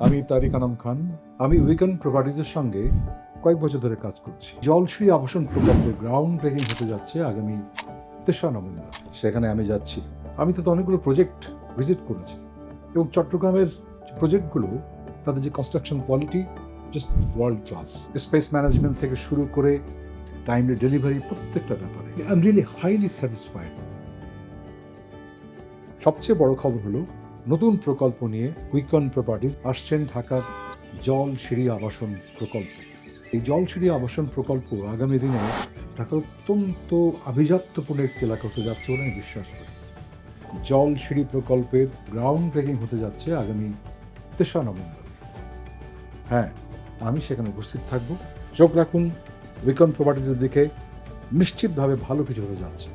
আমি তারিক আনাম খান। আমি উইকেন্ড প্রপার্টিজের সঙ্গে কয়েক বছর ধরে কাজ করছি। জলসিঁড়ি আবাসন প্রকল্পের গ্রাউন্ড ব্রেকিং হতে যাচ্ছে আগামী ৩রা নভেম্বর। সেখানে আমি যাচ্ছি। আমি তো অনেকগুলো প্রজেক্ট ভিজিট করেছি এবং চট্টগ্রামের প্রজেক্টগুলো তাদের যে construction quality just world class. Space management থেকে শুরু করে টাইমলি ডেলিভারি প্রত্যেকটা ব্যাপারে I am really highly satisfied. সবচেয়ে বড় খবর হলো নতুন প্রকল্প নিয়ে উইকন প্রপার্টিজ আসছেন ঢাকার জলসিঁড়ি আবাসন প্রকল্প। এই জলসিঁড়ি আবাসন প্রকল্প আগামী দিনে ঢাকার অত্যন্ত আভিজাত্যপূর্ণ একটি এলাকা হতে যাচ্ছে বলে আমি বিশ্বাস করি। জলসিঁড়ি প্রকল্পের গ্রাউন্ড ব্রেকিং হতে যাচ্ছে আগামী ৩রা নভেম্বর। হ্যাঁ, আমি সেখানে উপস্থিত থাকব। চোখ রাখুন উইকন প্রপার্টিজের দিকে, নিশ্চিতভাবে ভালো কিছু হতে যাচ্ছে।